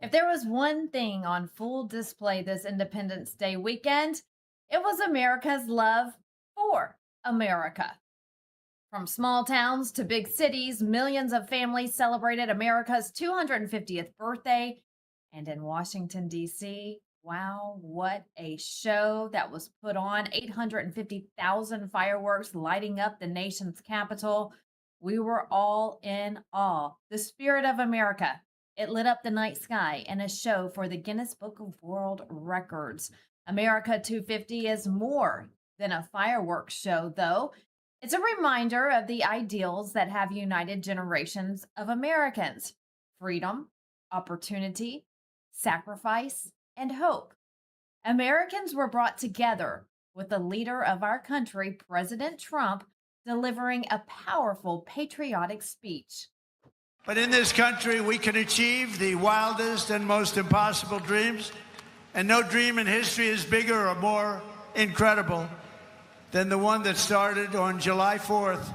If there was one thing on full display this Independence Day weekend, it was America's love for America. From small towns to big cities, millions of families celebrated America's 250th birthday. And in Washington, D.C., wow, what a show that was put on. 850,000 fireworks lighting up the nation's capital. We were all in awe. The spirit of America. It lit up the night sky in a show for the Guinness Book of World Records. America 250 is more than a fireworks show, though. It's a reminder of the ideals that have united generations of Americans: freedom, opportunity, sacrifice, and hope. Americans were brought together with the leader of our country, President Trump, delivering a powerful patriotic speech. But in this country, we can achieve the wildest and most impossible dreams, and no dream in history is bigger or more incredible than the one that started on July 4th,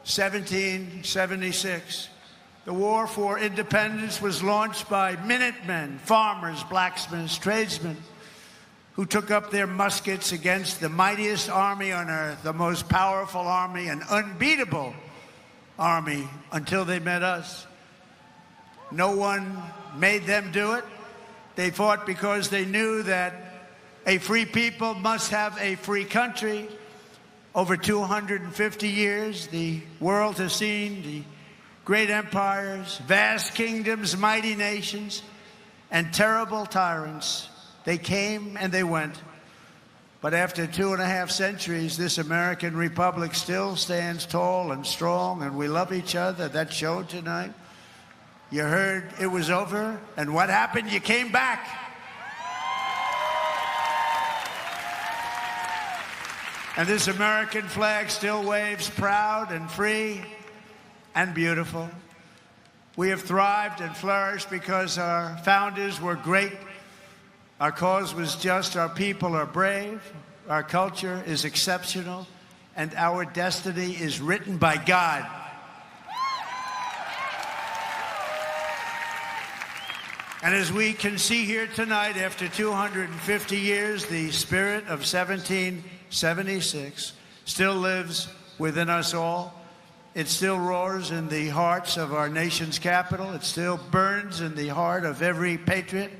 1776. The war for independence was launched by Minutemen, farmers, blacksmiths, tradesmen, who took up their muskets against the mightiest army on earth, the most powerful army, an unbeatable army, until they met us. No one made them do it. They fought because they knew that a free people must have a free country. Over 250 years, the world has seen the great empires, vast kingdoms, mighty nations, and terrible tyrants. They came and they went. But after 2.5 centuries, this American republic still stands tall and strong, and we love each other. That showed tonight. You heard it was over, and what happened? You came back. And this American flag still waves proud and free and beautiful. We have thrived and flourished because our founders were great. Our cause was just, our people are brave, our culture is exceptional, and our destiny is written by God. And as we can see here tonight, after 250 years, the spirit of 1776 still lives within us all. It still roars in the hearts of our nation's capital. It still burns in the heart of every patriot,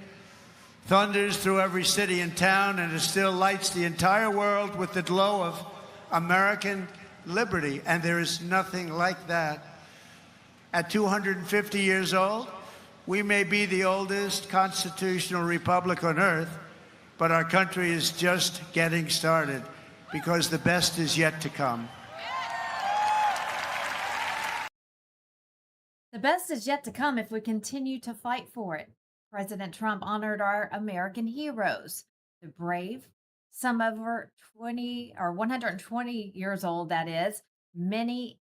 thunders through every city and town, and it still lights the entire world with the glow of American liberty. And there is nothing like that. At 250 years old, we may be the oldest constitutional republic on earth, but our country is just getting started, because the best is yet to come. The best is yet to come if we continue to fight for it. President Trump honored our American heroes, the brave, some over 20 or 120 years old, that is, many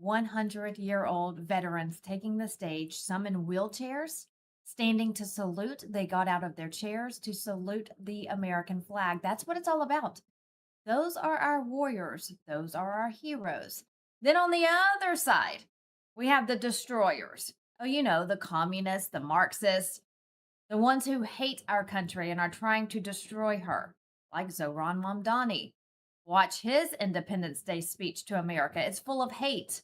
100-year-old veterans taking the stage, some in wheelchairs, standing to salute. They got out of their chairs to salute the American flag. That's what it's all about. Those are our warriors. Those are our heroes. Then on the other side, we have the destroyers. Oh, you know, the communists, the Marxists, the ones who hate our country and are trying to destroy her, like ZOHRAN MAMDANI. Watch his Independence Day speech to America. It's full of hate,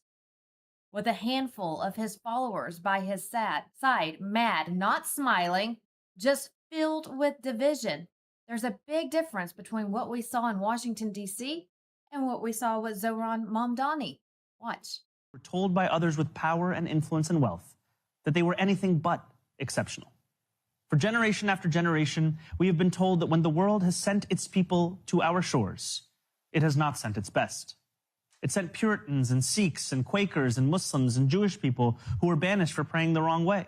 with a handful of his followers by his side, mad, not smiling, just filled with division. There's a big difference between what we saw in Washington, D.C. and what we saw with ZOHRAN MAMDANI. Watch. Were told by others with power and influence and wealth that they were anything but exceptional. For generation after generation, we have been told that when the world has sent its people to our shores, it has not sent its best. It sent Puritans and Sikhs and Quakers and Muslims and Jewish people who were banished for praying the wrong way,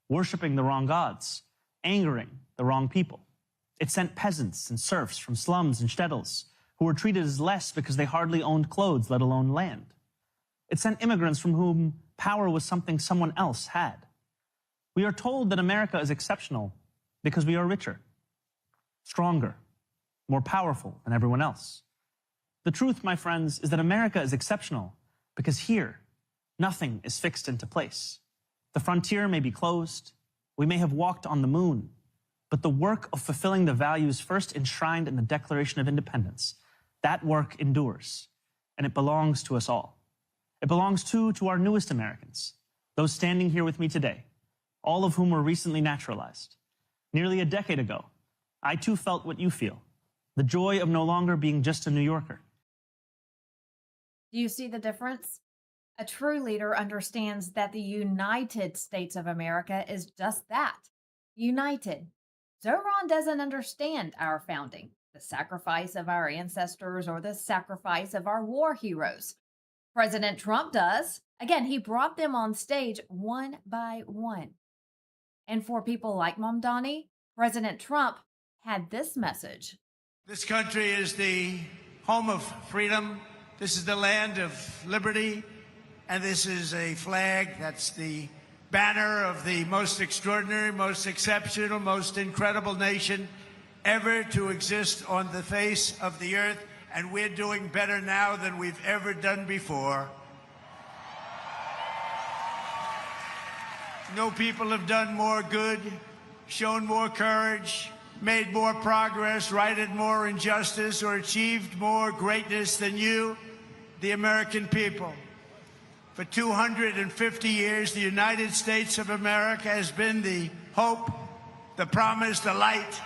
worshiping the wrong gods, angering the wrong people. It sent peasants and serfs from slums and shtetls who were treated as less because they hardly owned clothes, let alone land. It sent immigrants from whom power was something someone else had. We are told that America is exceptional because we are richer, stronger, more powerful than everyone else. The truth, my friends, is that America is exceptional because here, nothing is fixed into place. The frontier may be closed, We may have walked on the moon, but the work of fulfilling the values first enshrined in the Declaration of Independence, that work endures, and it belongs to us all. It belongs too to our newest Americans, those standing here with me today, all of whom were recently naturalized. Nearly a decade ago, I too felt what you feel, the joy of no longer being just a New Yorker. Do you see the difference? A true leader understands that the United States of America is just that, united. ZOHRAN doesn't understand our founding, the sacrifice of our ancestors, or the sacrifice of our war heroes. President Trump does. Again, he brought them on stage one by one. And for people like MAMDANI, President Trump had this message. This country is the home of freedom. This is the land of liberty. And this is a flag that's the banner of the most extraordinary, most exceptional, most incredible nation ever to exist on the face of the earth. And we're doing better now than we've ever done before. No people have done more good, shown more courage, made more progress, righted more injustice, or achieved more greatness than you, the American people. For 250 years, the United States of America has been the hope, the promise, the light,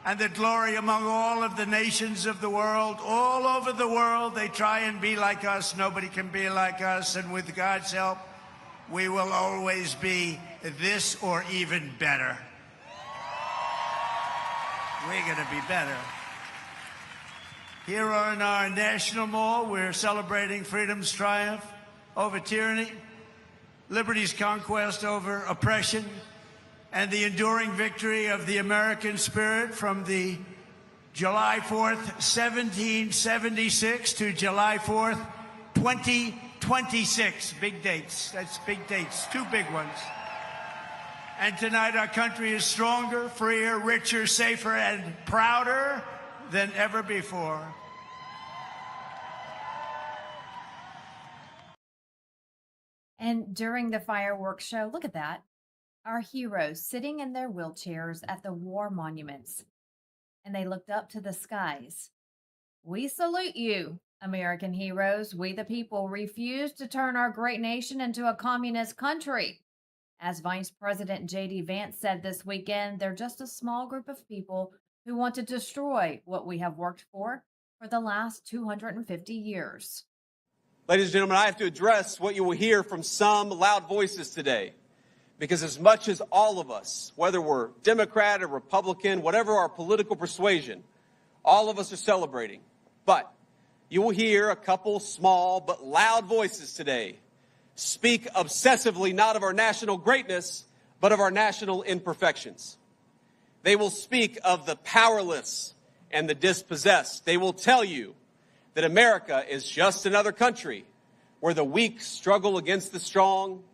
and the glory among all of the nations of the world. All over the world, they try and be like us. Nobody can be like us. And with God's help, we will always be this or even better. We're going to be better. Here on our National Mall, we're celebrating freedom's triumph over tyranny, liberty's conquest over oppression, and the enduring victory of the American spirit from the July 4th, 1776 to July 4th, 2026. Big dates. That's big dates. Two big ones. And tonight our country is stronger, freer, richer, safer, and prouder than ever before. And during the fireworks show, look at that, our heroes sitting in their wheelchairs at the war monuments, and they looked up to the skies. We salute you, American heroes. We the people refuse to turn our great nation into a communist country. As Vice President J.D. Vance said this weekend, they're just a small group of people who want to destroy what we have worked for the last 250 years. Ladies and gentlemen, I have to address what you will hear from some loud voices today. Because as much as all of us, whether we're Democrat or Republican, whatever our political persuasion, all of us are celebrating. But you will hear a couple small but loud voices today speak obsessively not of our national greatness, but of our national imperfections. They will speak of the powerless and the dispossessed. They will tell you that America is just another country where the weak struggle against the strong.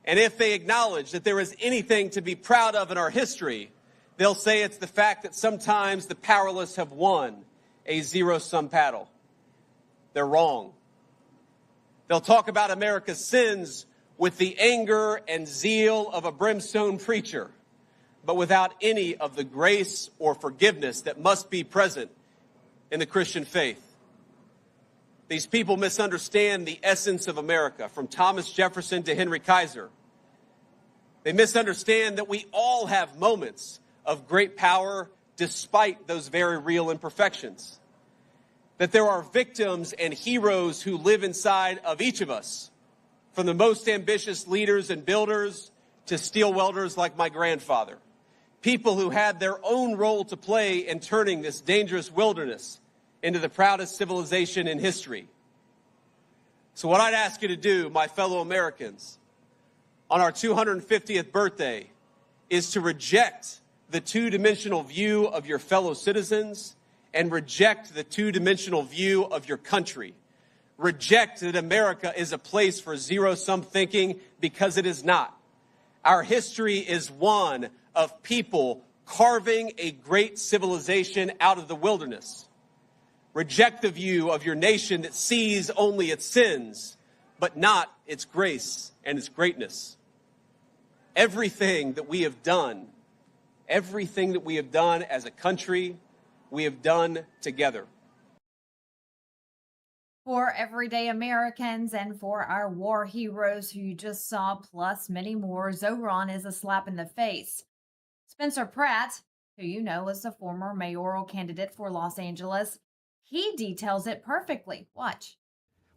And if they acknowledge that there is anything to be proud of in our history, they'll say it's the fact that sometimes the powerless have won a zero-sum battle. They're wrong. They'll talk about America's sins with the anger and zeal of a brimstone preacher, but without any of the grace or forgiveness that must be present in the Christian faith. These people misunderstand the essence of America, from Thomas Jefferson to Henry Kaiser. They misunderstand that we all have moments of great power despite those very real imperfections. That there are victims and heroes who live inside of each of us, from the most ambitious leaders and builders to steel welders like my grandfather. People who had their own role to play in turning this dangerous wilderness into the proudest civilization in history. So what I'd ask you to do, my fellow Americans, on our 250th birthday, is to reject the two-dimensional view of your fellow citizens and reject the two-dimensional view of your country. Reject that America is a place for zero-sum thinking, because it is not. Our history is one of people carving a great civilization out of the wilderness. Reject the view of your nation that sees only its sins, but not its grace and its greatness. everything that we have done as a country, we have done together. For everyday Americans and for our war heroes who you just saw, plus many more, ZOHRAN is a slap in the face. Spencer Pratt, who you know is the former mayoral candidate for Los Angeles, he details it perfectly. Watch.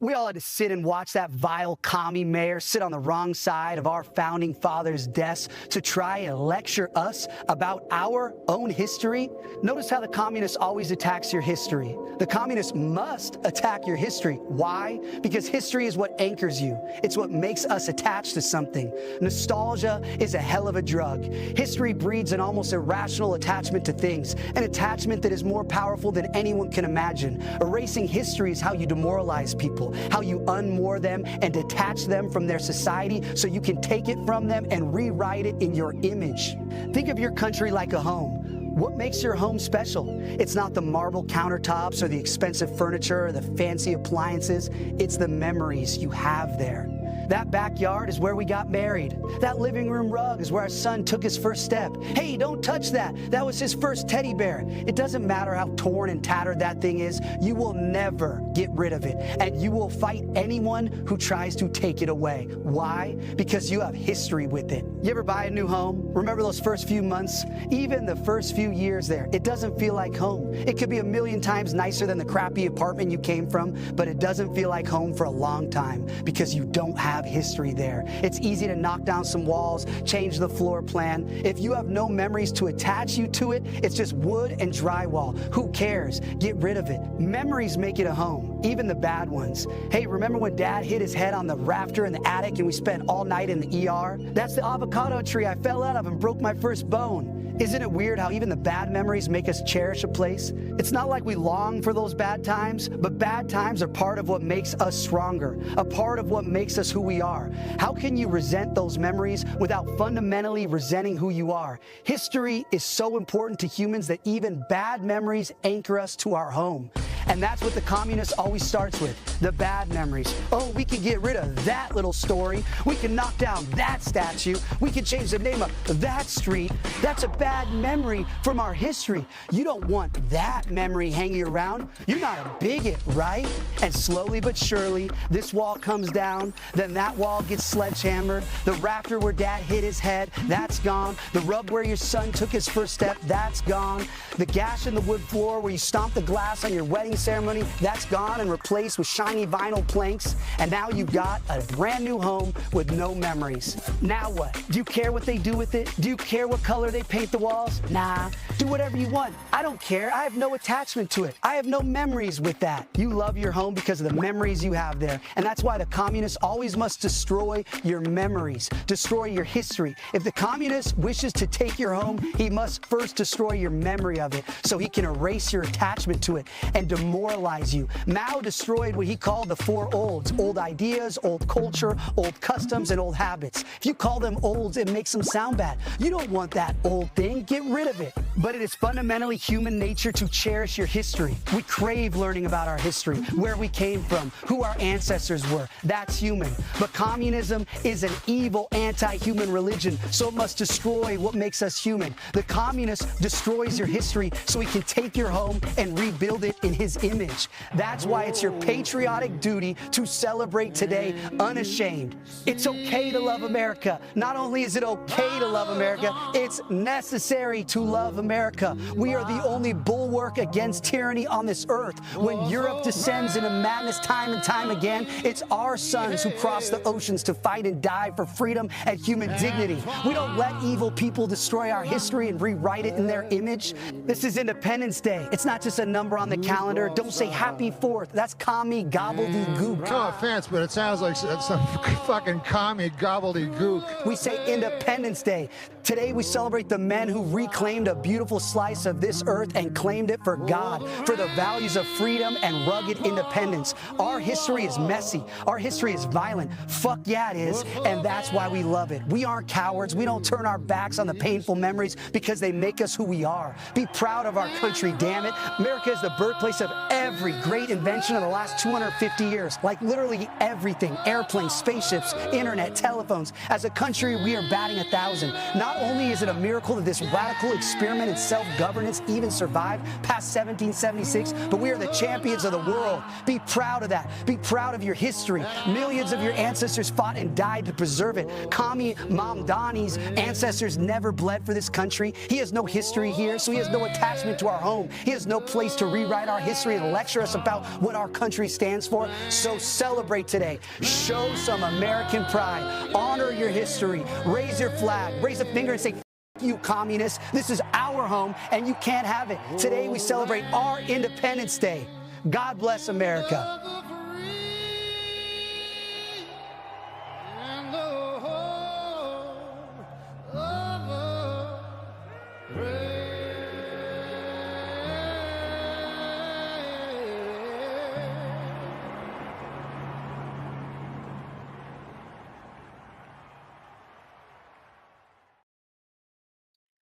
We all had to sit and watch that vile commie mayor sit on the wrong side of our founding fathers' desks to try and lecture us about our own history. Notice how the communist always attacks your history. The communist must attack your history. Why? Because history is what anchors you. It's what makes us attached to something. Nostalgia is a hell of a drug. History breeds an almost irrational attachment to things, an attachment that is more powerful than anyone can imagine. Erasing history is how you demoralize people, how you unmoor them and detach them from their society so you can take it from them and rewrite it in your image. Think of your country like a home. What makes your home special? It's not the marble countertops or the expensive furniture or the fancy appliances. It's the memories you have there. That backyard is where we got married. That living room rug is where our son took his first step. Hey, don't touch that. That was his first teddy bear. It doesn't matter how torn and tattered that thing is. You will never get rid of it. And you will fight anyone who tries to take it away. Why? Because you have history with it. You ever buy a new home? Remember those first few months? Even the first few years there, it doesn't feel like home. It could be a million times nicer than the crappy apartment you came from, but it doesn't feel like home for a long time because you don't have history there. It's easy to knock down some walls, change the floor plan. If you have no memories to attach you to it, it's just wood and drywall. Who cares? Get rid of it. Memories make it a home, even the bad ones. Hey, remember when Dad hit his head on the rafter in the attic and we spent all night in the ER? That's the avocado tree I fell out of and broke my first bone. Isn't it weird how even the bad memories make us cherish a place? It's not like we long for those bad times, but bad times are part of what makes us stronger, a part of what makes us who we are. How can you resent those memories without fundamentally resenting who you are? History is so important to humans that even bad memories anchor us to our home. And that's what the communist always starts with, the bad memories. Oh, we can get rid of that little story. We can knock down that statue. We can change the name of that street. That's a bad memory from our history. You don't want that memory hanging around. You're not a bigot, right? And slowly but surely, this wall comes down, then that wall gets sledgehammered. The rafter where Dad hit his head, that's gone. The rug where your son took his first step, that's gone. The gash in the wood floor where you stomped the glass on your wedding ceremony, that's gone and replaced with shiny vinyl planks. And now you've got a brand new home with no memories. Now what? Do you care what they do with it? Do you care what color they paint the walls? Nah. Do whatever you want. I don't care. I have no attachment to it. I have no memories with that. You love your home because of the memories you have there. And that's why the communist always must destroy your memories, destroy your history. If the communist wishes to take your home, he must first destroy your memory of it so he can erase your attachment to it and demoralize you. Mao destroyed what he called the four olds: old ideas, old culture, old customs, and old habits. If you call them olds, it makes them sound bad. You don't want that old thing. Get rid of it. But it is fundamentally human nature to cherish your history. We crave learning about our history, where we came from, who our ancestors were. That's human. But communism is an evil, anti-human religion, so it must destroy what makes us human. The communist destroys your history so he can take your home and rebuild it in his image. That's why it's your patriotic duty to celebrate today unashamed. It's okay to love America. Not only is it okay to love America, it's necessary to love America. We are the only bulwark against tyranny on this earth. When Europe descends into madness time and time again, it's our sons who cross the oceans to fight and die for freedom and human dignity. We don't let evil people destroy our history and rewrite it in their image. This is Independence Day. It's not just a number on the calendar. Don't say Happy 4th. That's commie gobbledygook. No offense, but it sounds like some fucking commie gobbledygook. We say Independence Day. Today we celebrate the men who reclaimed a beautiful beautiful slice of this earth and claimed it for God, for the values of freedom and rugged independence. Our history is messy. Our history is violent. Fuck yeah, it is. And that's why we love it. We aren't cowards. We don't turn our backs on the painful memories because they make us who we are. Be proud of our country, damn it. America is the birthplace of every great invention of the last 250 years. Like literally everything. Airplanes, spaceships, internet, telephones. As a country, we are batting 1,000. Not only is it a miracle that this radical experiment in self-governance even survived past 1776, but we are the champions of the world. Be proud of that. Be proud of your history. Millions of your ancestors fought and died to preserve it. Commie MAMDANI's ancestors never bled for this country. He has no history here, so he has no attachment to our home. He has no place to rewrite our history and lecture us about what our country stands for. So celebrate today. Show some American pride. Honor your history. Raise your flag. Raise a finger and say, you communists. This is our home and you can't have it. Today we celebrate our Independence Day. God bless America.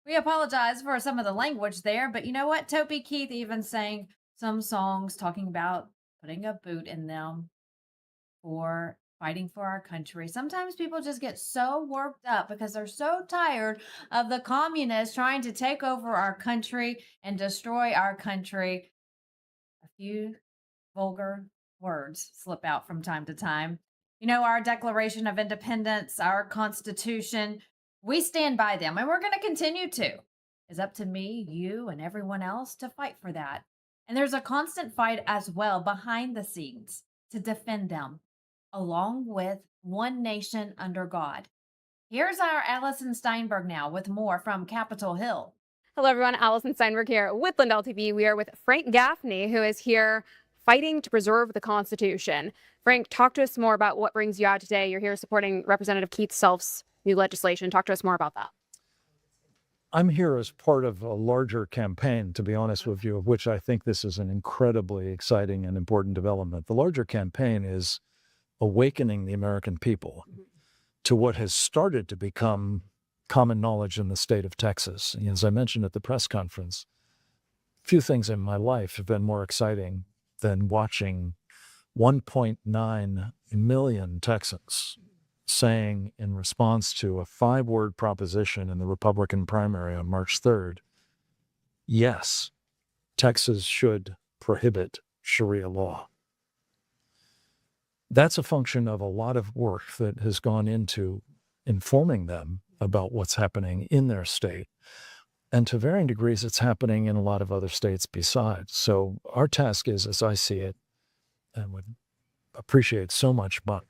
We apologize for some of the language there, but you know what? Toby Keith even sang some songs talking about putting a boot in them for fighting for our country. Sometimes people just get so worked up because they're so tired of the communists trying to take over our country and destroy our country. A few vulgar words slip out from time to time. You know, our Declaration of Independence, our Constitution, we stand by them, and we're going to continue to. It's up to me, you, and everyone else to fight for that. And there's a constant fight as well behind the scenes to defend them, along with one nation under God. Here's our Allison Steinberg now with more from Capitol Hill. Hello, everyone. Allison Steinberg here with LINDELLTV. We are with Frank Gaffney, who is here fighting to preserve the Constitution. Frank, talk to us more about what brings you out today. You're here supporting Representative Keith Self's new legislation. Talk to us more about that. I'm here as part of a larger campaign, to be honest with you, of which I think this is an incredibly exciting and important development. The larger campaign is awakening the American people to what has started to become common knowledge in the state of Texas. As I mentioned at the press conference, few things in my life have been more exciting than watching 1.9 million Texans saying in response to a 5-word proposition in the Republican primary on March 3rd, yes, Texas should prohibit Sharia law. That's a function of a lot of work that has gone into informing them about what's happening in their state. And to varying degrees, it's happening in a lot of other states besides. So our task is, as I see it, and would appreciate so much about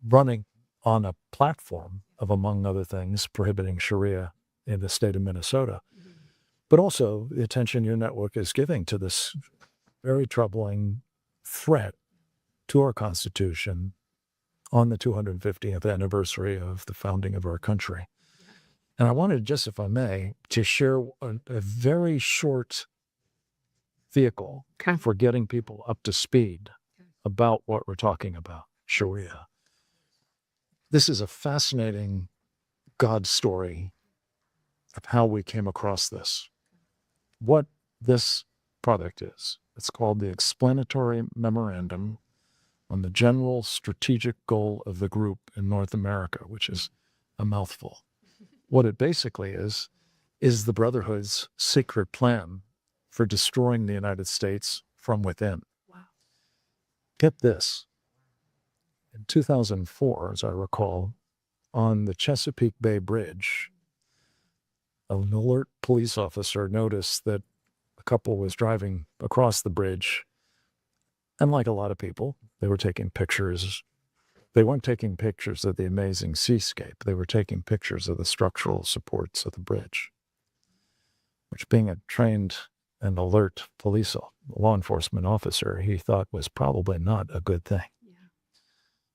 running on a platform of, among other things, prohibiting Sharia in the state of Minnesota, but also the attention your network is giving to this very troubling threat to our Constitution on the 250th anniversary of the founding of our country. And I wanted just, if I may, to share a very short vehicle for getting people up to speed about what we're talking about, Sharia. This is a fascinating God story of how we came across this. What this product is, it's called the Explanatory Memorandum on the General Strategic Goal of the Group in North America, which is a mouthful. What it basically is the Brotherhood's secret plan for destroying the United States from within. Wow. Get this. In 2004, as I recall, on the Chesapeake Bay Bridge, an alert police officer noticed that a couple was driving across the bridge, and like a lot of people, they were taking pictures. They weren't taking pictures of the amazing seascape. They were taking pictures of the structural supports of the bridge, which, being a trained and alert law enforcement officer, he thought was probably not a good thing.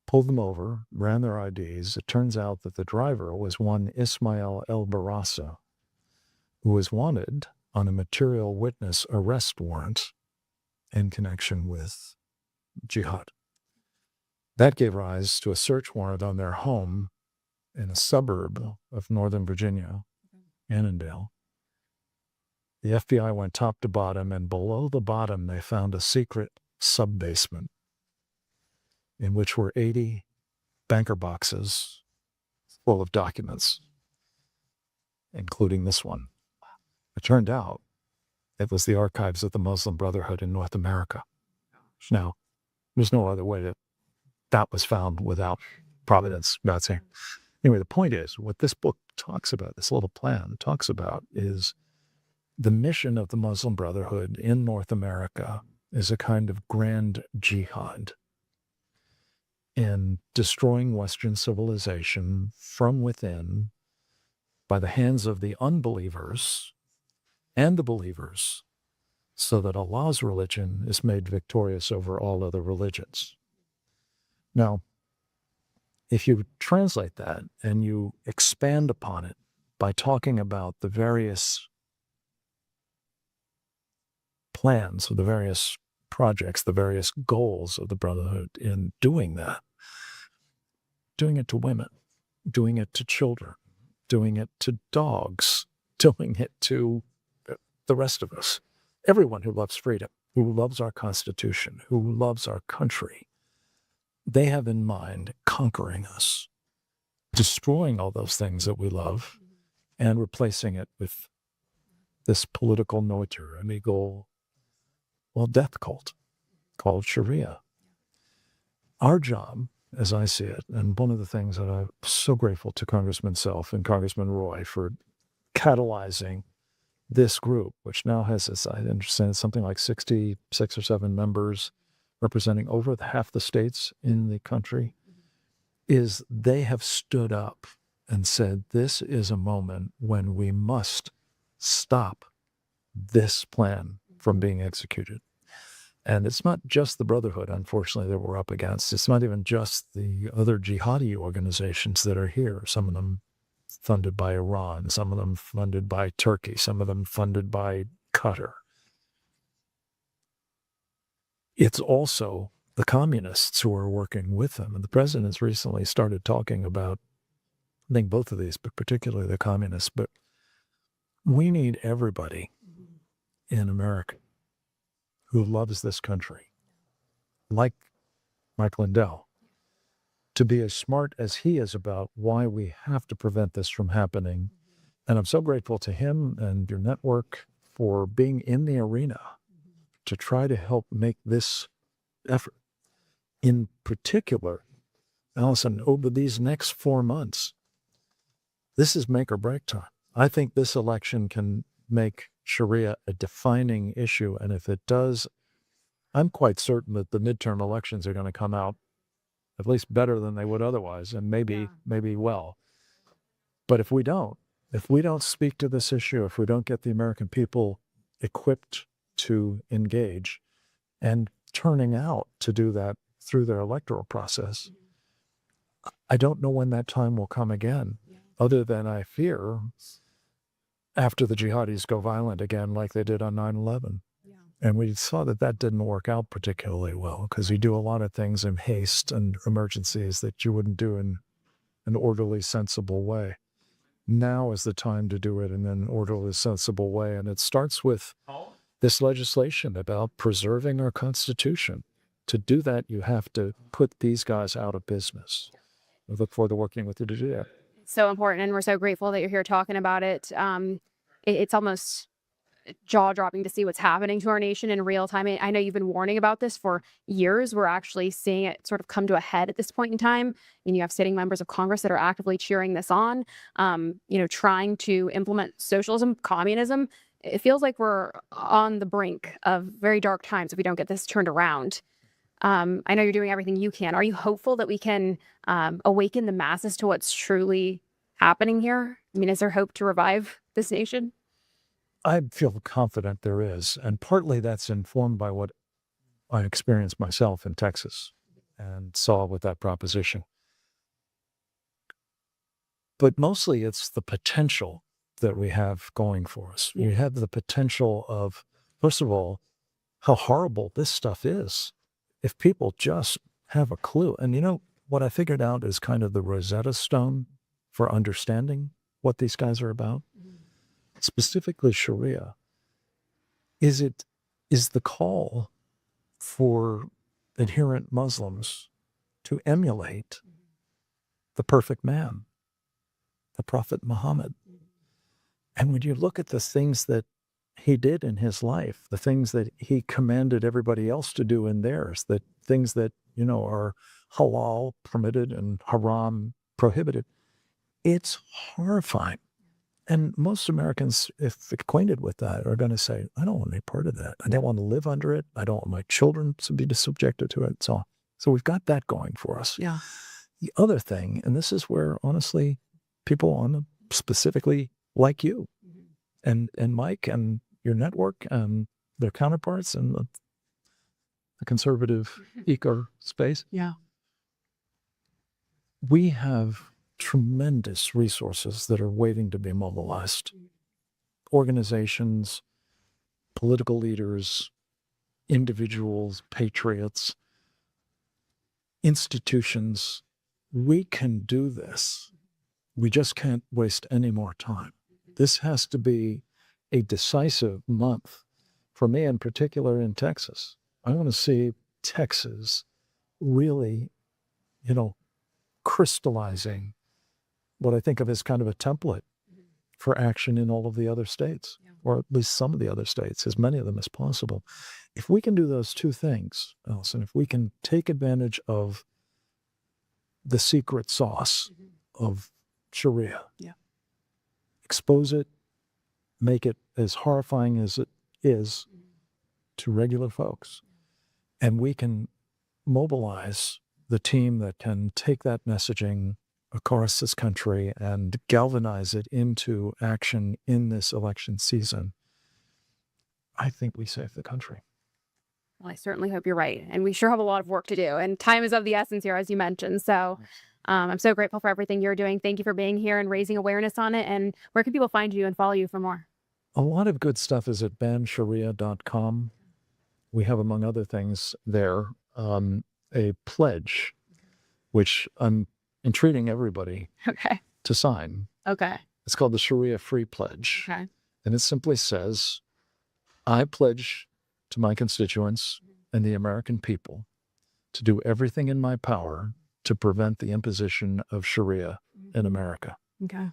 Pulled them over, ran their IDs. It turns out that the driver was one Ismail El Barassa, who was wanted on a material witness arrest warrant in connection with jihad. That gave rise to a search warrant on their home in a suburb of Northern Virginia, Annandale. The FBI went top to bottom, and below the bottom they found a secret sub-basement in which were 80 banker boxes full of documents, including this one. It turned out it was the archives of the Muslim Brotherhood in North America. Now, there's no other way that was found without providence, God's hand. Anyway, the point is, what this book talks about, this little plan talks about, is the mission of the Muslim Brotherhood in North America is a kind of grand jihad in destroying Western civilization from within by the hands of the unbelievers and the believers, so that Allah's religion is made victorious over all other religions. Now, if you translate that and you expand upon it by talking about the various plans of the various projects, the various goals of the Brotherhood in doing that, doing it to women, doing it to children, doing it to dogs, doing it to the rest of us, everyone who loves freedom, who loves our Constitution, who loves our country, they have in mind conquering us, destroying all those things that we love, and replacing it with this political noiture, illegal, death cult called Sharia. Our job, as I see it, and one of the things that I'm so grateful to Congressman Self and Congressman Roy for catalyzing this group, which now has, as I understand, something like 66 or 7 members representing over half the states in the country, is they have stood up and said, this is a moment when we must stop this plan from being executed. And it's not just the Brotherhood, unfortunately, that we're up against. It's not even just the other jihadi organizations that are here, some of them funded by Iran, some of them funded by Turkey, some of them funded by Qatar. It's also the communists who are working with them. And the president has recently started talking about, I think both of these, but particularly the communists. But we need everybody in America who loves this country, like Mike Lindell, to be as smart as he is about why we have to prevent this from happening. And I'm so grateful to him and your network for being in the arena to try to help make this effort. In particular, Allison, over these next 4 months, this is make or break time. I think this election can make Sharia a defining issue. And if it does, I'm quite certain that the midterm elections are going to come out at least better than they would otherwise, and maybe well. But if we don't speak to this issue, if we don't get the American people equipped to engage and turning out to do that through their electoral process, I don't know when that time will come again, other than I fear after the jihadis go violent again like they did on 9/11. And we saw that didn't work out particularly well, because you do a lot of things in haste and emergencies that you wouldn't do in an orderly, sensible way. Now is the time to do it in an orderly, sensible way. And it starts with this legislation about preserving our Constitution. To do that, you have to put these guys out of business. I look forward to working with you to do that. So important, and we're so grateful that you're here talking about it. It's almost jaw-dropping to see what's happening to our nation in real time. I know you've been warning about this for years. We're actually seeing it sort of come to a head at this point in time. And you have sitting members of Congress that are actively cheering this on, trying to implement socialism, communism. It feels like we're on the brink of very dark times if we don't get this turned around. I know you're doing everything you can. Are you hopeful that we can awaken the masses to what's truly happening here? I mean, is there hope to revive this nation? I feel confident there is. And partly that's informed by what I experienced myself in Texas and saw with that proposition. But mostly it's the potential that we have going for us. We have the potential of, first of all, how horrible this stuff is. If people just have a clue. And you know, what I figured out is kind of the Rosetta Stone for understanding what these guys are about, specifically Sharia, is the call for adherent Muslims to emulate the perfect man, the Prophet Muhammad. And when you look at the things that he did in his life, the things that he commanded everybody else to do in theirs, the things that, you know, are halal permitted and haram prohibited, it's horrifying. And most Americans, if acquainted with that, are going to say, I don't want any part of that. I don't want to live under it. I don't want my children to be subjected to it. So we've got that going for us. Yeah. The other thing, and this is where, honestly, people on specifically like you and Mike and your network and their counterparts in the conservative eco space. Yeah. We have tremendous resources that are waiting to be mobilized. Organizations, political leaders, individuals, patriots, institutions. We can do this. We just can't waste any more time. This has to be a decisive month for me, in particular in Texas. I want to see Texas really, you know, crystallizing what I think of as kind of a template for action in all of the other states, or at least some of the other states, as many of them as possible. If we can do those two things, Allison, if we can take advantage of the secret sauce of Sharia, expose it, make it as horrifying as it is to regular folks, and we can mobilize the team that can take that messaging across this country and galvanize it into action in this election season, I think we save the country. Well, I certainly hope you're right. And we sure have a lot of work to do. And time is of the essence here, as you mentioned. So I'm so grateful for everything you're doing. Thank you for being here and raising awareness on it. And where can people find you and follow you for more? A lot of good stuff is at bansharia.com. We have, among other things, there a pledge, which I'm entreating everybody to sign. Okay. It's called the Sharia Free Pledge. Okay. And it simply says, I pledge to my constituents and the American people to do everything in my power to prevent the imposition of Sharia in America. Okay. And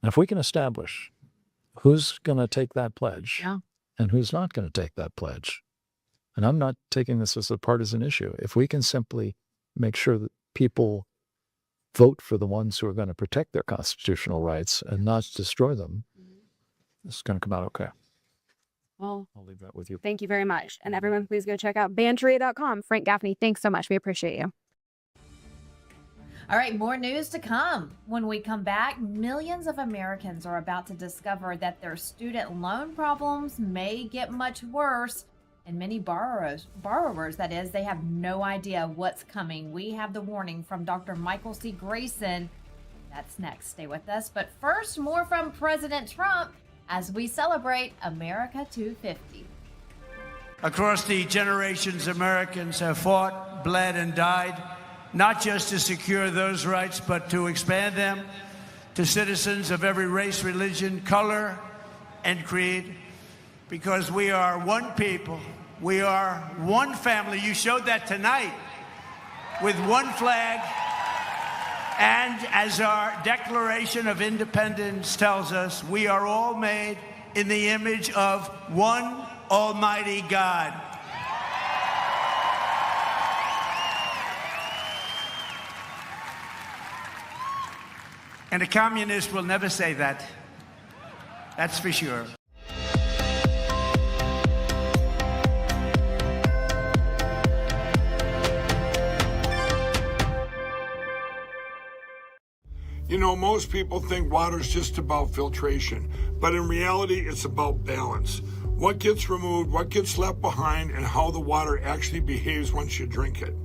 if we can establish who's going to take that pledge and who's not going to take that pledge, and I'm not taking this as a partisan issue, if we can simply make sure that people vote for the ones who are going to protect their constitutional rights and not destroy them, this is going to come out okay. Well, I'll leave that with you. Thank you very much. And everyone, please go check out bansharia.com. Frank Gaffney, thanks so much. We appreciate you. All right, more news to come. When we come back, millions of Americans are about to discover that their student loan problems may get much worse. And many borrowers, that is, they have no idea what's coming. We have the warning from Dr. Michael C. Grayson. That's next. Stay with us. But first, more from President Trump as we celebrate America 250. Across the generations, Americans have fought, bled, and died, not just to secure those rights, but to expand them to citizens of every race, religion, color, and creed. Because we are one people, we are one family. You showed that tonight with one flag. And as our Declaration of Independence tells us, we are all made in the image of one Almighty God. And a communist will never say that. That's for sure. You know, most people think water's just about filtration, but in reality, it's about balance. What gets removed, what gets left behind, and how the water actually behaves once you drink it.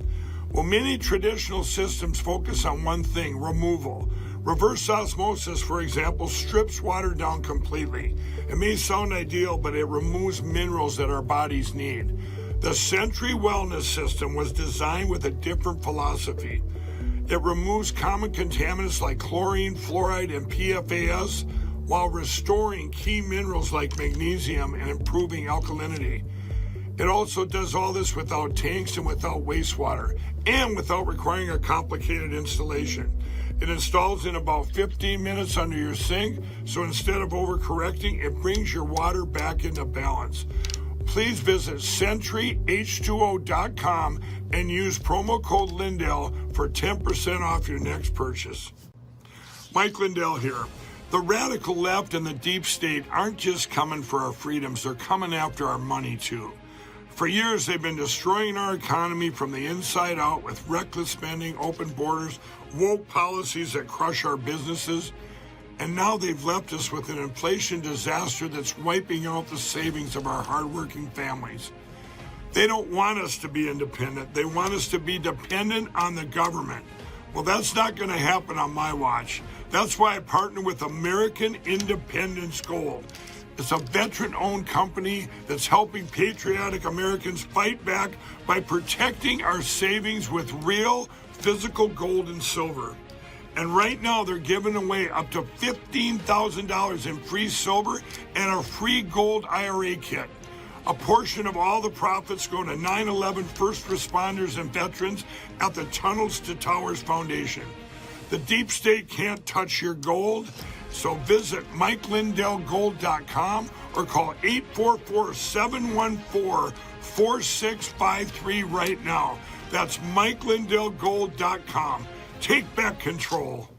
Well, many traditional systems focus on one thing, removal. Reverse osmosis, for example, strips water down completely. It may sound ideal, but it removes minerals that our bodies need. The Century Wellness System was designed with a different philosophy. It removes common contaminants like chlorine, fluoride, and PFAS while restoring key minerals like magnesium and improving alkalinity. It also does all this without tanks and without wastewater, and without requiring a complicated installation. It installs in about 15 minutes under your sink, so instead of overcorrecting, it brings your water back into balance. Please visit CenturyH2O.com and use promo code Lindell for 10% off your next purchase. Mike Lindell here. The radical left and the deep state aren't just coming for our freedoms, they're coming after our money too. For years, they've been destroying our economy from the inside out with reckless spending, open borders, woke policies that crush our businesses. And now they've left us with an inflation disaster that's wiping out the savings of our hardworking families. They don't want us to be independent. They want us to be dependent on the government. Well, that's not going to happen on my watch. That's why I partner with American Independence Gold. It's a veteran-owned company that's helping patriotic Americans fight back by protecting our savings with real physical gold and silver. And right now, they're giving away up to $15,000 in free silver and a free gold IRA kit. A portion of all the profits go to 9/11 first responders and veterans at the Tunnels to Towers Foundation. The deep state can't touch your gold, so visit MikeLindellGold.com or call 844-714-4653 right now. That's MikeLindellGold.com. Take back control.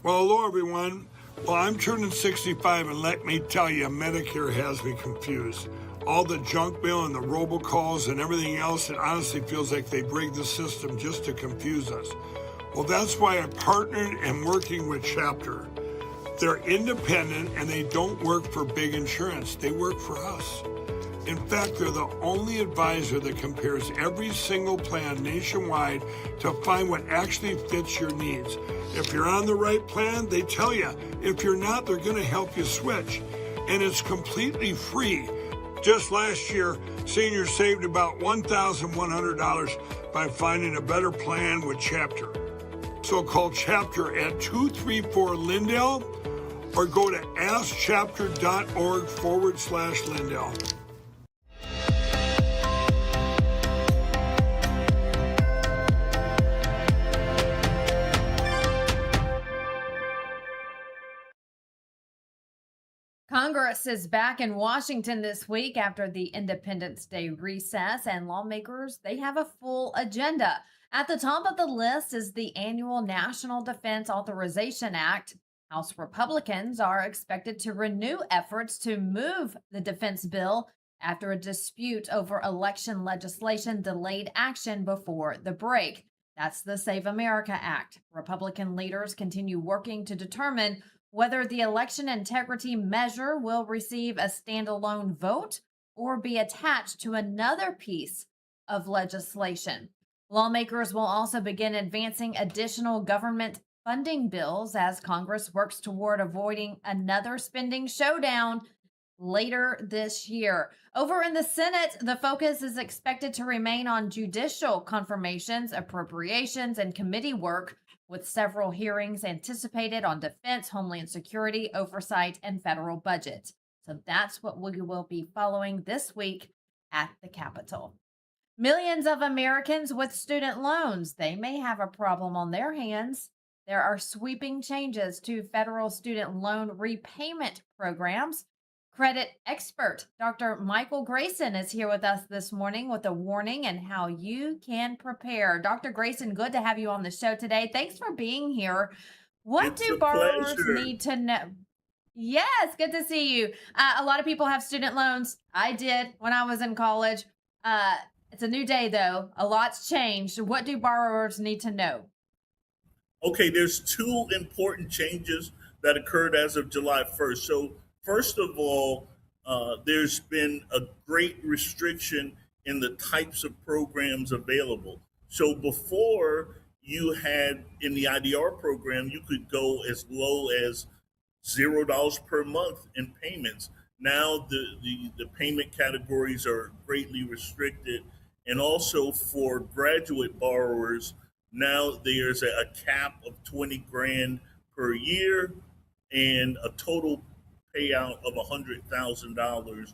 Well, hello, everyone. Well, I'm turning 65, and let me tell you, Medicare has me confused. All the junk mail and the robocalls and everything else, it honestly feels like they rigged the system just to confuse us. Well, that's why I partnered and working with Chapter. They're independent, and they don't work for big insurance. They work for us. In fact, they're the only advisor that compares every single plan nationwide to find what actually fits your needs. If you're on the right plan, they tell you. If you're not, they're going to help you switch. And it's completely free. Just last year, seniors saved about $1,100 by finding a better plan with Chapter. So call Chapter at 234-LINDELL or go to askchapter.org/Lindell. Congress is back in Washington this week after the Independence Day recess, and lawmakers, they have a full agenda. At the top of the list is the annual National Defense Authorization Act. House Republicans are expected to renew efforts to move the defense bill after a dispute over election legislation delayed action before the break. That's the Save America Act. Republican leaders continue working to determine whether the election integrity measure will receive a standalone vote or be attached to another piece of legislation. Lawmakers will also begin advancing additional government funding bills as Congress works toward avoiding another spending showdown later this year. Over in the Senate, the focus is expected to remain on judicial confirmations, appropriations, and committee work, with several hearings anticipated on defense, homeland security, oversight, and federal budget. So that's what we will be following this week at the Capitol. Millions of Americans with student loans, they may have a problem on their hands. There are sweeping changes to federal student loan repayment programs. Credit expert Dr. Michael Grayson is here with us this morning with a warning and how you can prepare. Dr. Grayson, good to have you on the show today. Thanks for being here. What do borrowers need to know? Yes, good to see you. A lot of people have student loans. I did when I was in college. It's a new day, though. A lot's changed. What do borrowers need to know? Okay, there's two important changes that occurred as of July 1st. So first of all, there's been a great restriction in the types of programs available. So before, you had in the IDR program, you could go as low as $0 per month in payments. Now the payment categories are greatly restricted. And also for graduate borrowers, now there's a cap of 20 grand per year and a total payout of $100,000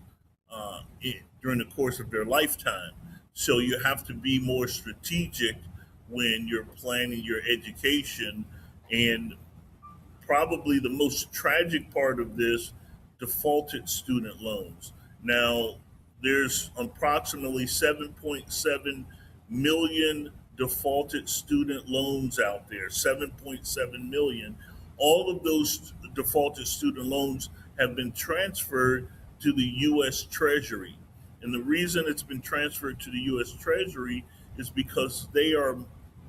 during the course of their lifetime. So you have to be more strategic when you're planning your education. And probably the most tragic part of this, defaulted student loans. Now, there's approximately 7.7 million defaulted student loans out there, 7.7 million. All of those defaulted student loans have been transferred to the U.S. Treasury. And the reason it's been transferred to the U.S. Treasury is because they are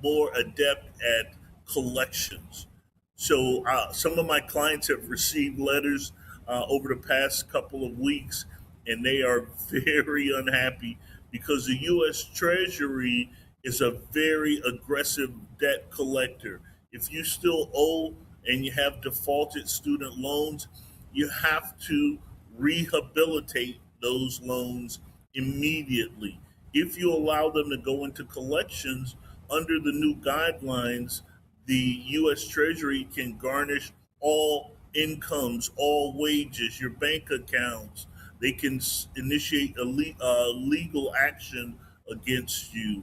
more adept at collections. So some of my clients have received letters over the past couple of weeks, and they are very unhappy because the U.S. Treasury is a very aggressive debt collector. If you still owe and you have defaulted student loans, you have to rehabilitate those loans immediately. If you allow them to go into collections under the new guidelines, the U.S. Treasury can garnish all incomes, all wages, your bank accounts. They can initiate a legal action against you.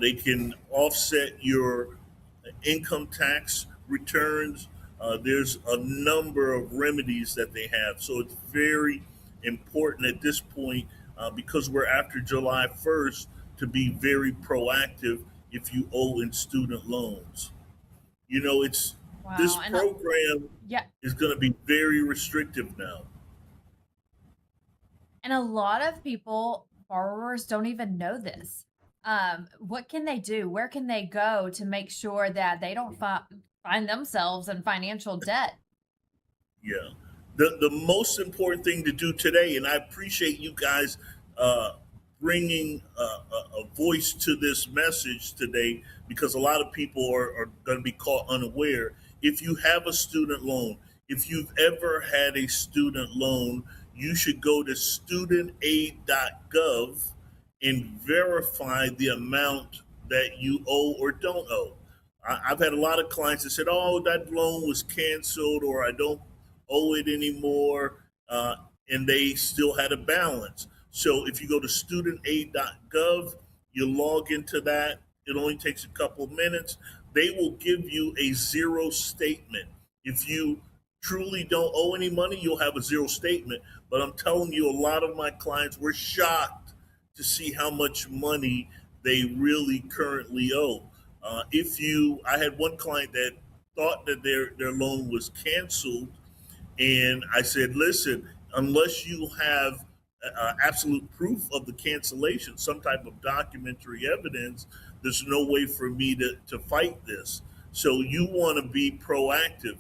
They can offset your income tax returns. There's a number of remedies that they have. So it's very important at this point, because we're after July 1st, to be very proactive if you owe in student loans. You know, it's this program is going to be very restrictive now. And a lot of people, borrowers, don't even know this. What can they do? Where can they go to make sure that they don't find themselves in financial debt? Yeah. The most important thing to do today, and I appreciate you guys bringing a voice to this message today, because a lot of people are going to be caught unaware. If you have a student loan, if you've ever had a student loan, you should go to studentaid.gov and verify the amount that you owe or don't owe. I've had a lot of clients that said, oh, that loan was canceled, or I don't owe it anymore, and they still had a balance. So if you go to studentaid.gov, you log into that. It only takes a couple of minutes. They will give you a zero statement. If you truly don't owe any money, you'll have a zero statement. But I'm telling you, a lot of my clients were shocked to see how much money they really currently owe. I had one client that thought that their loan was canceled, and I said, listen, unless you have absolute proof of the cancellation, some type of documentary evidence, there's no way for me to fight this. So you want to be proactive.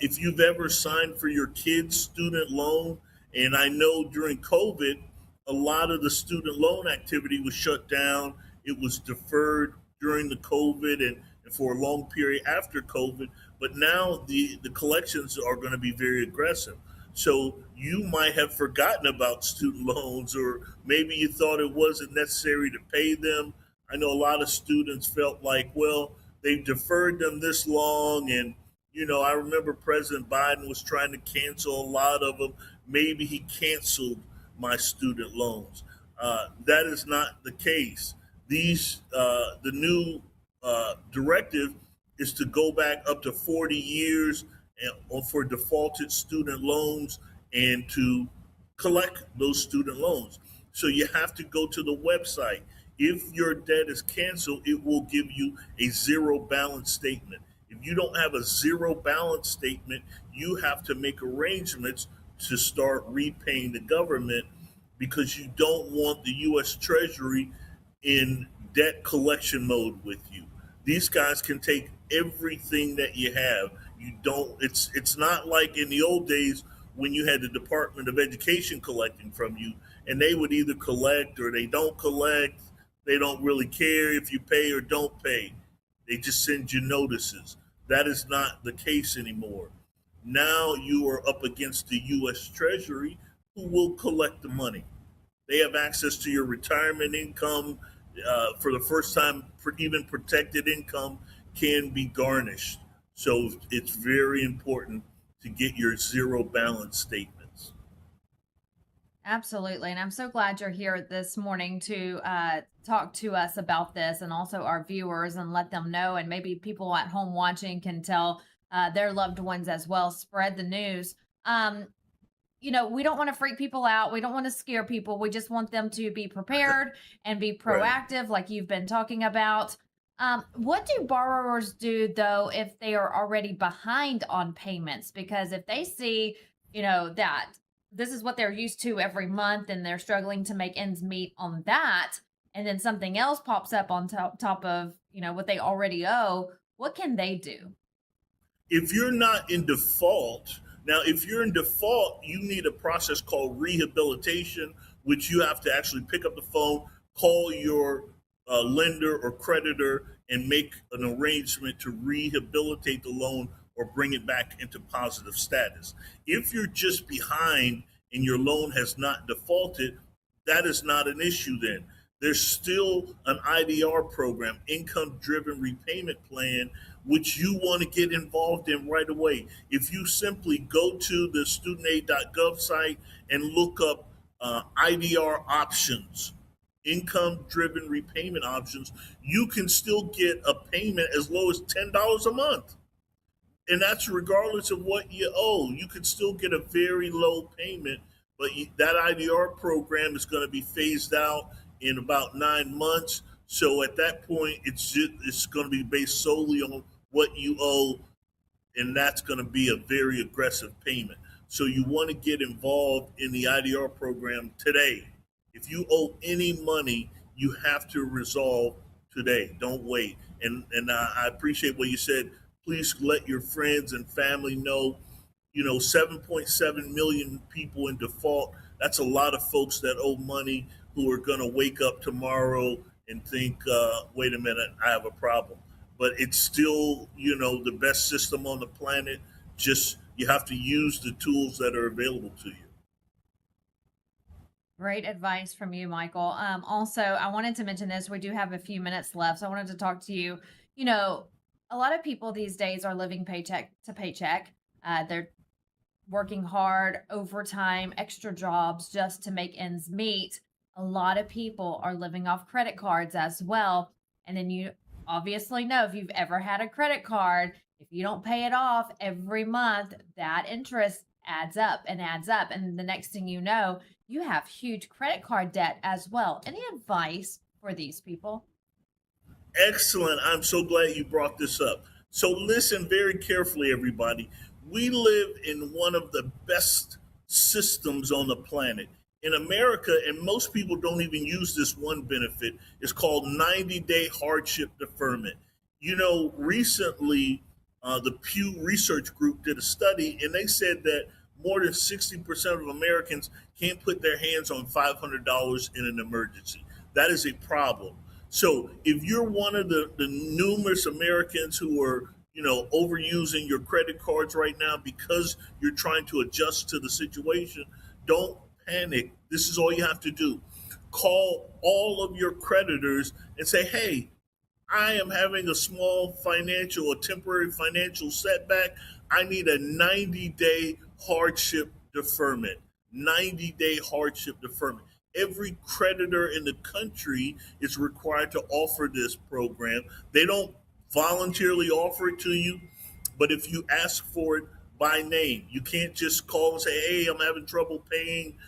If you've ever signed for your kid's student loan, and I know during COVID, a lot of the student loan activity was shut down. It was deferred during the COVID and for a long period after COVID. But now the collections are going to be very aggressive. So you might have forgotten about student loans, or maybe you thought it wasn't necessary to pay them. I know a lot of students felt like, well, they've deferred them this long. And, you know, I remember President Biden was trying to cancel a lot of them. Maybe he canceled my student loans. That is not the case. The new directive is to go back up to 40 years for defaulted student loans and to collect those student loans. So you have to go to the website. If your debt is canceled, it will give you a zero balance statement. If you don't have a zero balance statement, you have to make arrangements to start repaying the government, because you don't want the U.S. Treasury in debt collection mode with you. These guys can take everything that you have. It's not like in the old days when you had the Department of Education collecting from you, and they would either collect or they don't collect. They don't really care if you pay or don't pay. They just send you notices. That is not the case anymore. Now you are up against the U.S. Treasury, who will collect the money. They have access to your retirement income. For the first time, even protected income can be garnished. So it's very important to get your zero balance statements. Absolutely. And I'm so glad you're here this morning to talk to us about this, and also our viewers, and let them know. And maybe people at home watching can tell their loved ones as well. Spread the news. You know, we don't want to freak people out. We don't want to scare people. We just want them to be prepared and be proactive, like you've been talking about. What do borrowers do, though, if they are already behind on payments? Because if they see, you know, that this is what they're used to every month and they're struggling to make ends meet on that, and then something else pops up on top of, you know, what they already owe, what can they do? If you're not in default, now, if you're in default, you need a process called rehabilitation, which you have to actually pick up the phone, call your lender or creditor, and make an arrangement to rehabilitate the loan or bring it back into positive status. If you're just behind and your loan has not defaulted, that is not an issue then. There's still an IDR program, income driven repayment plan, which you want to get involved in right away. If you simply go to the studentaid.gov site and look up IDR options, income driven repayment options, you can still get a payment as low as $10 a month. And that's regardless of what you owe. You can still get a very low payment, but that IDR program is going to be phased out in about 9 months. So at that point, it's going to be based solely on what you owe, and that's going to be a very aggressive payment. So you want to get involved in the IDR program today. If you owe any money, you have to resolve today. Don't wait. And I appreciate what you said. Please let your friends and family know. You know, 7.7 million people in default. That's a lot of folks that owe money who are going to wake up tomorrow and think, wait a minute, I have a problem. But it's still, you know, the best system on the planet. Just you have to use the tools that are available to you. Great advice from you, Michael. Also, I wanted to mention this. We do have a few minutes left, so I wanted to talk to you. You know, a lot of people these days are living paycheck to paycheck. They're working hard, overtime, extra jobs just to make ends meet. A lot of people are living off credit cards as well. And then you obviously know, if you've ever had a credit card, if you don't pay it off every month, that interest adds up and adds up. And the next thing you know, you have huge credit card debt as well. Any advice for these people? Excellent. I'm so glad you brought this up. So listen very carefully, everybody. We live in one of the best systems on the planet. In America, and most people don't even use this one benefit, it's called 90-day hardship deferment. You know, recently, the Pew Research Group did a study, and they said that more than 60% of Americans can't put their hands on $500 in an emergency. That is a problem. So if you're one of the numerous Americans who are, you know, overusing your credit cards right now because you're trying to adjust to the situation, don't panic. This is all you have to do. Call all of your creditors and say, hey, I am having a temporary financial setback. I need a 90-day hardship deferment. 90-day hardship deferment. Every creditor in the country is required to offer this program. They don't voluntarily offer it to you, but if you ask for it by name, you can't just call and say, hey, I'm having trouble paying.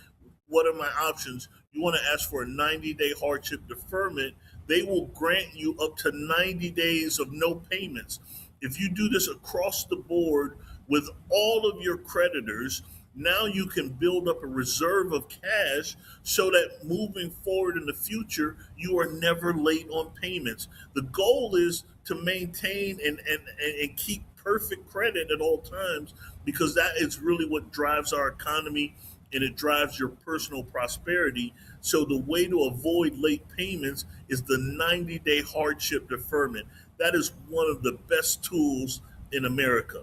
What are my options? You want to ask for a 90-day hardship deferment. They will grant you up to 90 days of no payments. If you do this across the board with all of your creditors, now you can build up a reserve of cash so that moving forward in the future, you are never late on payments. The goal is to maintain and keep perfect credit at all times, because that is really what drives our economy and it drives your personal prosperity. So the way to avoid late payments is the 90-day hardship deferment. That is one of the best tools in America,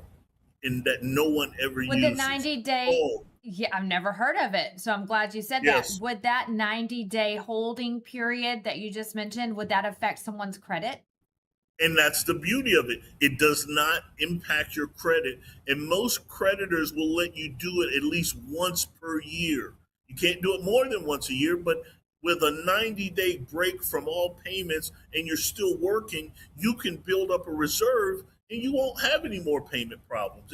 and that no one ever Would uses. the 90-day, Oh, yeah, I've never heard of it. So I'm glad you said Yes. that. Would that 90-day holding period that you just mentioned, would that affect someone's credit? and that's the beauty of it. It does not impact your credit. And most creditors will let you do it at least once per year. You can't do it more than once a year, but with a 90-day break from all payments and you're still working, you can build up a reserve and you won't have any more payment problems.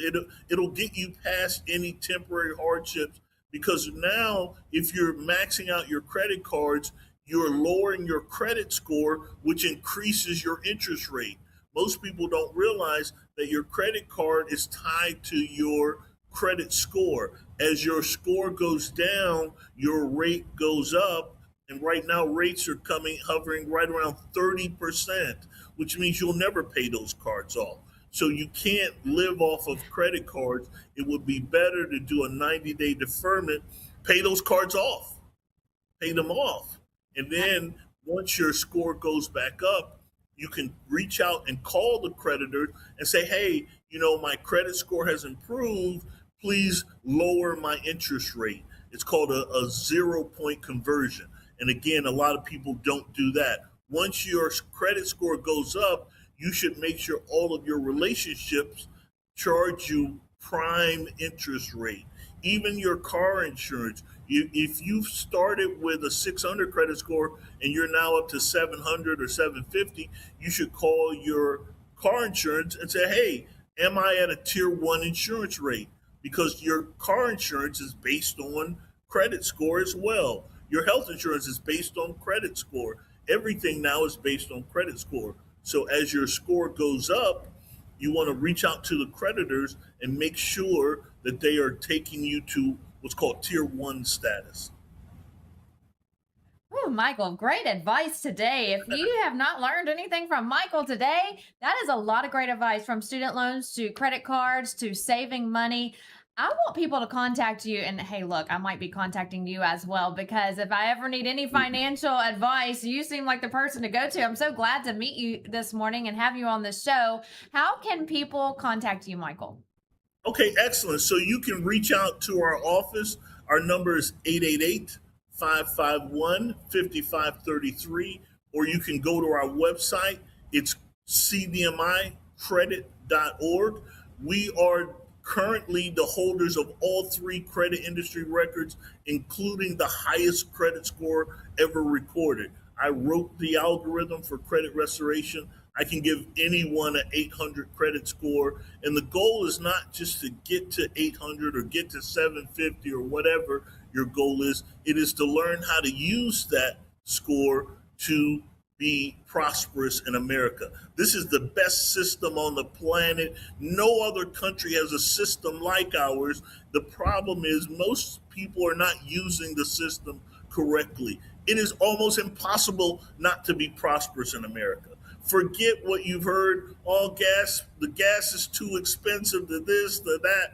It'll get you past any temporary hardships, because now if you're maxing out your credit cards, you're lowering your credit score, which increases your interest rate. Most people don't realize that your credit card is tied to your credit score. As your score goes down, your rate goes up. And right now, rates are hovering right around 30%, which means you'll never pay those cards off. So you can't live off of credit cards. It would be better to do a 90-day deferment, pay those cards off, pay them off. And then once your score goes back up, you can reach out and call the creditor and say, hey, my credit score has improved. Please lower my interest rate. It's called a 0-point conversion. And again, a lot of people don't do that. Once your credit score goes up, you should make sure all of your relationships charge you prime interest rate. Even your car insurance. If you started with a 600 credit score and you're now up to 700 or 750, you should call your car insurance and say, hey, am I at a tier 1 insurance rate? Because your car insurance is based on credit score as well. Your health insurance is based on credit score. Everything now is based on credit score. So as your score goes up, you want to reach out to the creditors and make sure that they are taking you to what's called tier 1 status. Oh, Michael, great advice today. If you have not learned anything from Michael today, that is a lot of great advice, from student loans to credit cards to saving money. I want people to contact you, and hey, look, I might be contacting you as well, because if I ever need any financial advice, you seem like the person to go to. I'm so glad to meet you this morning and have you on the show. How can people contact you, Michael? Okay, excellent. So you can reach out to our office. Our number is 888-551-5533, or you can go to our website. It's cdmicredit.org. We are currently the holders of all 3 credit industry records, including the highest credit score ever recorded. I wrote the algorithm for credit restoration. I can give anyone an 800 credit score. And the goal is not just to get to 800 or get to 750 or whatever your goal is. It is to learn how to use that score to be prosperous in America. This is the best system on the planet. No other country has a system like ours. The problem is most people are not using the system correctly. It is almost impossible not to be prosperous in America. Forget what you've heard, the gas is too expensive, to this, to that.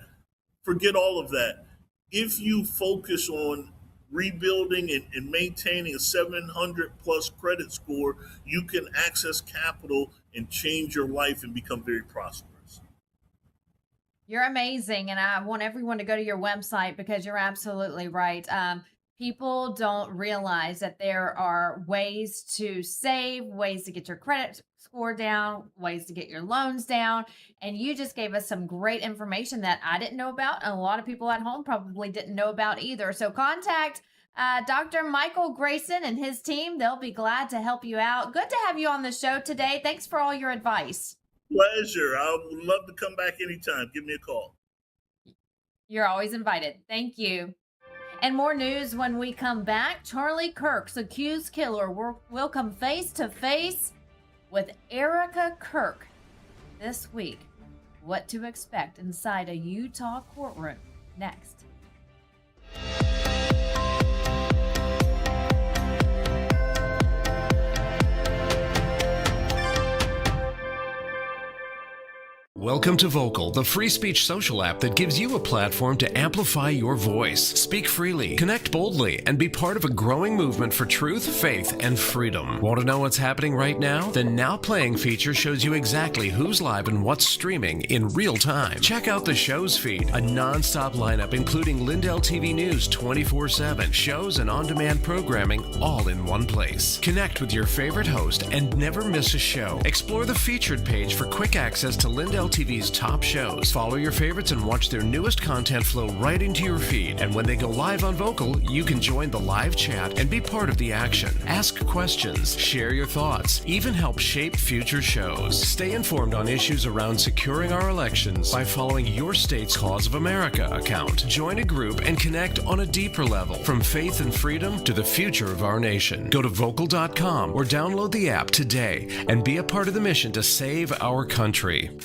Forget all of that. If you focus on rebuilding and maintaining a 700 plus credit score, you can access capital and change your life and become very prosperous. You're amazing. And I want everyone to go to your website, because you're absolutely right. People don't realize that there are ways to save, ways to get your credit score down, ways to get your loans down. And you just gave us some great information that I didn't know about, and a lot of people at home probably didn't know about either. So contact Dr. Michael Grayson and his team. They'll be glad to help you out. Good to have you on the show today. Thanks for all your advice. Pleasure. I would love to come back anytime. Give me a call. You're always invited. Thank you. And more news when we come back. Charlie Kirk's accused killer will come face to face with Erica Kirk this week. What to expect inside a Utah courtroom next. Welcome to Vocal, the free speech social app that gives you a platform to amplify your voice, speak freely, connect boldly, and be part of a growing movement for truth, faith, and freedom. Want to know what's happening right now? The Now Playing feature shows you exactly who's live and what's streaming in real time. Check out the show's feed, a non-stop lineup including LINDELLTV News 24/7, shows and on-demand programming all in one place. Connect with your favorite host and never miss a show. Explore the featured page for quick access to LINDELLTV's top shows. Follow your favorites and watch their newest content flow right into your feed. And when they go live on Vocal, you can join the live chat and be part of the action. Ask questions, share your thoughts, even help shape future shows. Stay informed on issues around securing our elections by following your state's Cause of America account. Join a group and connect on a deeper level, from faith and freedom to the future of our nation. Go to vocal.com or download the app today and be a part of the mission to save our country.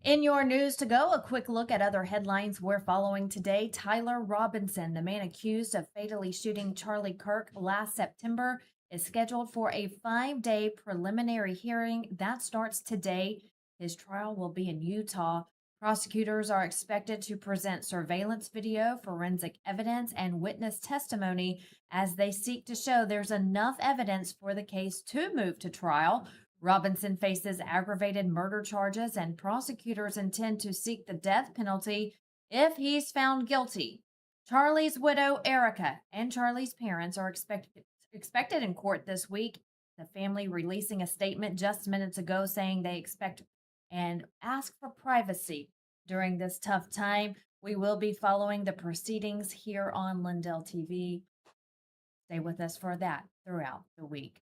In your news to go, a quick look at other headlines we're following today. Tyler Robinson, the man accused of fatally shooting Charlie Kirk last September, is scheduled for a 5-day preliminary hearing that starts today. His trial will be in Utah. Prosecutors are expected to present surveillance video, forensic evidence, and witness testimony as they seek to show there's enough evidence for the case to move to trial. Robinson faces aggravated murder charges, and prosecutors intend to seek the death penalty if he's found guilty. Charlie's widow, Erica, and Charlie's parents are expected in court this week. The family releasing a statement just minutes ago saying they expect and ask for privacy during this tough time. We will be following the proceedings here on LINDELLTV. Stay with us for that throughout the week.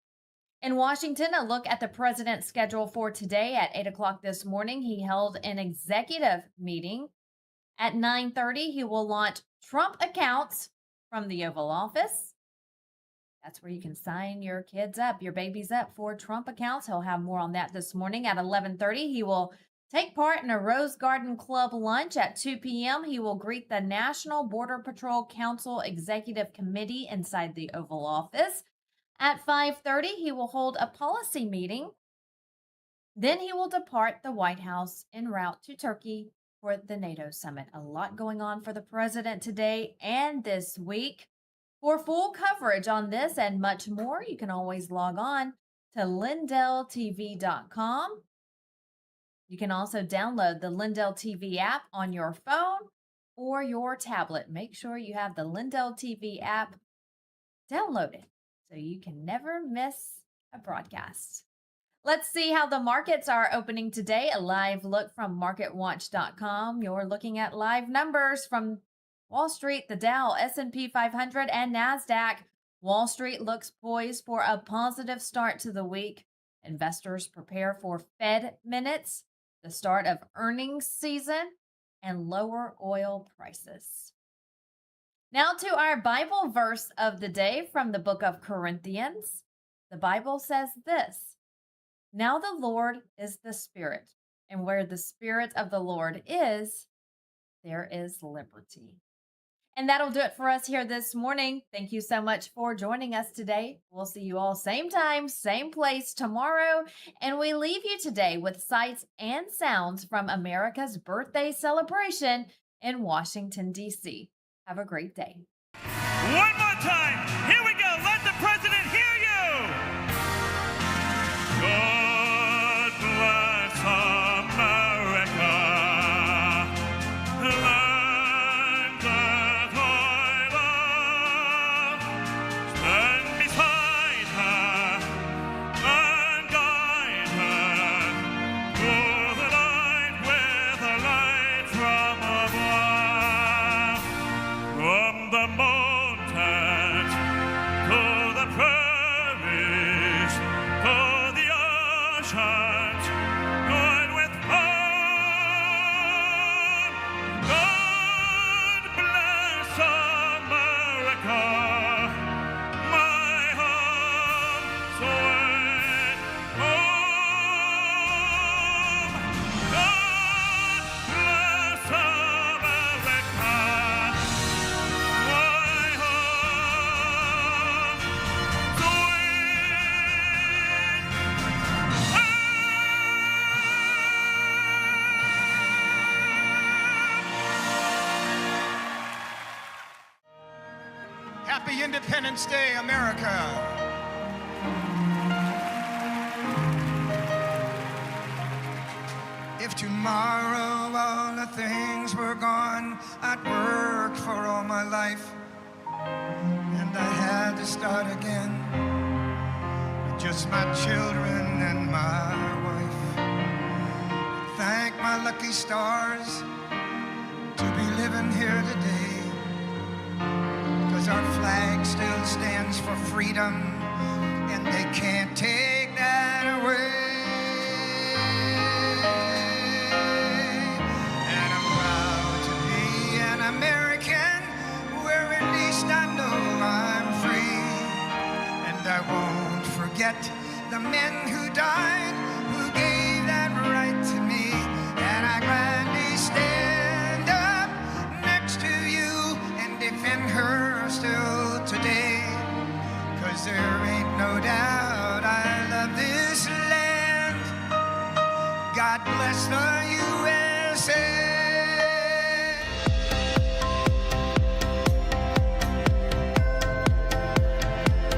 In Washington, a look at the president's schedule for today. At 8 o'clock this morning, he held an executive meeting. At 9:30, he will launch Trump accounts from the Oval Office. That's where you can sign your kids up, your babies up for Trump accounts. He'll have more on that this morning. At 11:30, he will take part in a Rose Garden Club lunch. At 2 p.m., he will greet the National Border Patrol Council Executive Committee inside the Oval Office. At 5:30, he will hold a policy meeting. Then he will depart the White House en route to Turkey for the NATO summit. A lot going on for the president today and this week. For full coverage on this and much more, you can always log on to LINDELLTV.com. You can also download the LINDELLTV app on your phone or your tablet. Make sure you have the LINDELLTV app downloaded so you can never miss a broadcast. Let's see how the markets are opening today. A live look from MarketWatch.com. You're looking at live numbers from Wall Street, the Dow, S&P 500, and NASDAQ. Wall Street looks poised for a positive start to the week. Investors prepare for Fed minutes, the start of earnings season, and lower oil prices. Now to our Bible verse of the day from the book of Corinthians. The Bible says this: "Now the Lord is the Spirit, and where the Spirit of the Lord is, there is liberty." And that'll do it for us here this morning. Thank you so much for joining us today. We'll see you all same time, same place tomorrow. And we leave you today with sights and sounds from America's birthday celebration in Washington, D.C. Have a great day. One more time. Here we go. Let the president hear you. God bless America. Land that I love. Stand beside her and guide her through the night with a light from above. From the mountain Independence Day, America. If tomorrow all the things were gone, I'd worked for all my life, and I had to start again with just my children and my wife. Thank my lucky stars to be living here today, 'cause our flag still stands for freedom, and they can't take that away. And I'm proud to be an American, where at least I know I'm free. And I won't forget the men who died, who gave that right to me. And I gladly stand up next to you and defend her still today. 'Cause there ain't no doubt I love this land. God bless the USA.